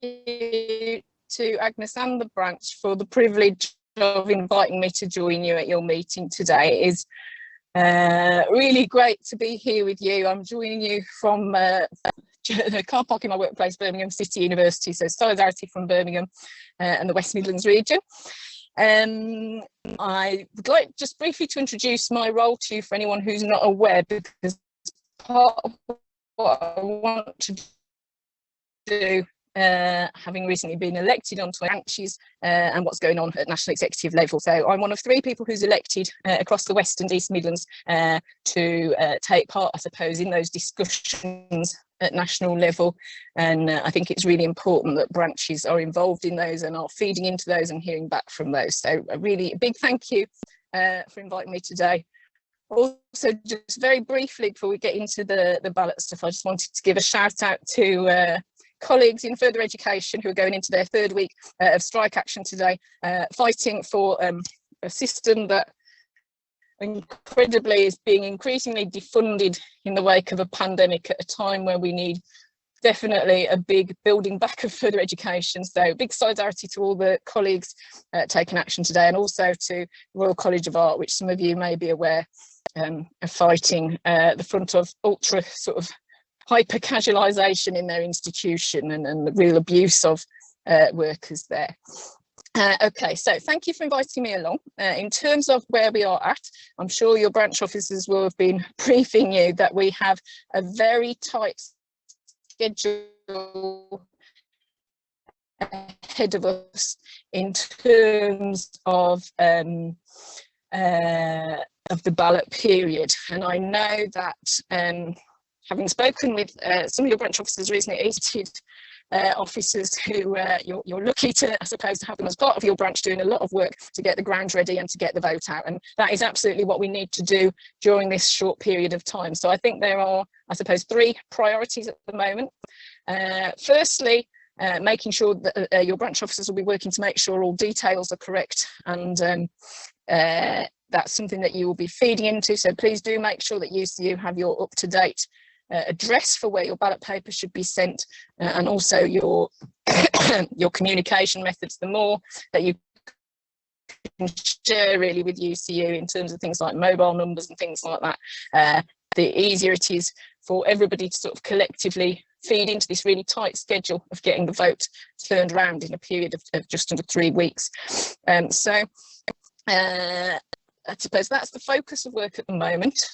you to Agnes and the branch for the privilege of inviting me to join you at your meeting today. It is really great to be here with you. I'm joining you from the car park in my workplace, Birmingham City University, so solidarity from Birmingham and the West Midlands region. I would like just briefly to introduce my role to you for anyone who's not aware, because part of what I want to do, having recently been elected onto branches and what's going on at national executive level. So I'm one of 3 people who's elected across the West and East Midlands to take part, I suppose, in those discussions at national level. And I think it's really important that branches are involved in those and are feeding into those and hearing back from those. So a really big thank you for inviting me today. Also, just very briefly before we get into the ballot stuff, I just wanted to give a shout out to colleagues in further education who are going into their 3rd week of strike action today, fighting for a system that incredibly is being increasingly defunded in the wake of a pandemic at a time where we need definitely a big building back of further education. So big solidarity to all the colleagues taking action today, and also to Royal College of Art, which some of you may be aware are fighting the front of ultra sort of hyper casualisation in their institution and the real abuse of workers there. Okay, so thank you for inviting me along. In terms of where we are at, I'm sure your branch officers will have been briefing you that we have a very tight schedule ahead of us in terms of the ballot period. And I know that having spoken with some of your branch officers recently, elected officers who you're lucky to, I suppose, to have them as part of your branch doing a lot of work to get the ground ready and to get the vote out. And that is absolutely what we need to do during this short period of time. So I think there are, I suppose, 3 priorities at the moment. Firstly, making sure that your branch officers will be working to make sure all details are correct, and that's something that you will be feeding into. So please do make sure that UCU have your up-to-date address for where your ballot paper should be sent, and also your your communication methods. The more that you can share really with UCU in terms of things like mobile numbers and things like that, the easier it is for everybody to sort of collectively feed into this really tight schedule of getting the vote turned around in a period of just under 3 weeks. So I suppose that's the focus of work at the moment.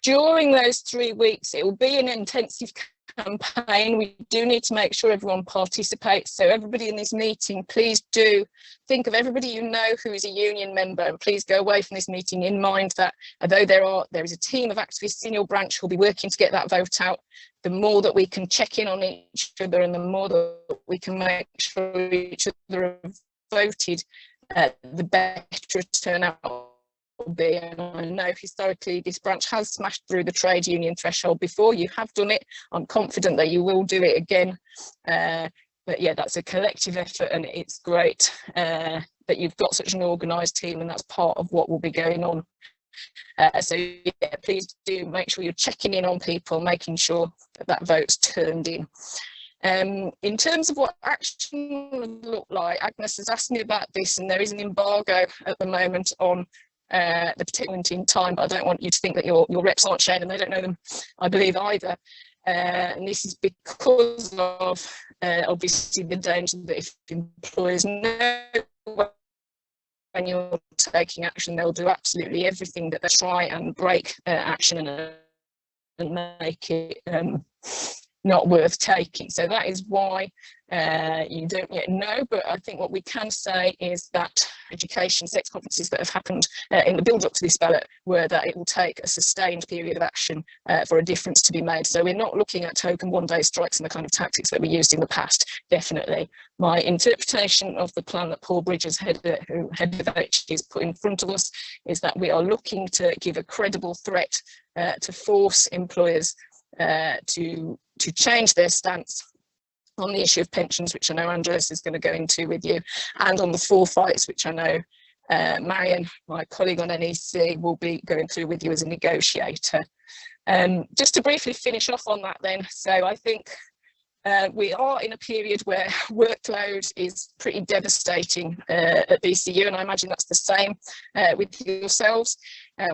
During those 3 weeks, it will be an intensive campaign. We do need to make sure everyone participates. So everybody in this meeting, please do think of everybody you know who is a union member, and please go away from this meeting in mind that although there is a team of activists in your branch who will be working to get that vote out, the more that we can check in on each other and the more that we can make sure each other have voted, the better turnout will be. And I know historically this branch has smashed through the trade union threshold before. You have done it. I'm confident that you will do it again. But yeah, that's a collective effort, and it's great that you've got such an organised team, and that's part of what will be going on. So yeah, please do make sure you're checking in on people, making sure that vote's turned in. In terms of what action would look like, Agnes has asked me about this, and there is an embargo at the moment on the particular point in time, but I don't want you to think that your reps aren't sharing and they don't know them, I believe, either. And this is because of obviously the danger that if employers know when you're taking action, they'll do absolutely everything that they try and break action and make it not worth taking. So that is why you don't yet know, but I think what we can say is that education sex conferences that have happened in the build up to this ballot were that it will take a sustained period of action for a difference to be made. So we're not looking at token one-day strikes and the kind of tactics that we used in the past, definitely. My interpretation of the plan that Paul Bridges, who head of H, is put in front of us, is that we are looking to give a credible threat to force employers to change their stance on the issue of pensions, which I know Andres is going to go into with you, and on the forfeits, which I know Marion, my colleague on NEC, will be going through with you as a negotiator. Just to briefly finish off on that then, so I think We are in a period where workload is pretty devastating at BCU, and I imagine that's the same with yourselves.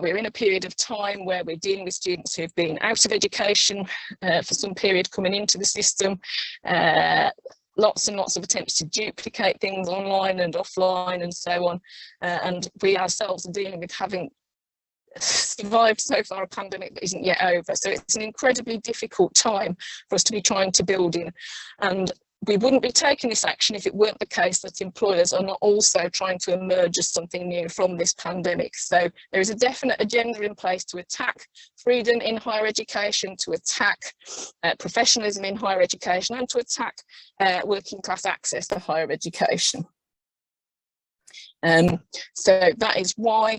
We're in a period of time where we're dealing with students who've been out of education for some period coming into the system. Lots and lots of attempts to duplicate things online and offline and so on. And we ourselves are dealing with having survived so far a pandemic that isn't yet over. So it's an incredibly difficult time for us to be trying to build in. And we wouldn't be taking this action if it weren't the case that employers are not also trying to emerge as something new from this pandemic. So there is a definite agenda in place to attack freedom in higher education, to attack professionalism in higher education, and to attack working class access to higher education. So that is why,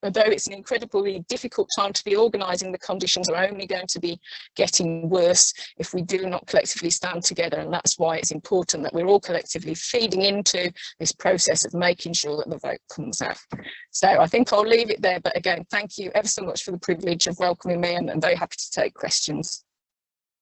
although it's an incredibly difficult time to be organising, the conditions are only going to be getting worse if we do not collectively stand together. And that's why it's important that we're all collectively feeding into this process of making sure that the vote comes out. So I think I'll leave it there. But again, thank you ever so much for the privilege of welcoming me, and I'm very happy to take questions.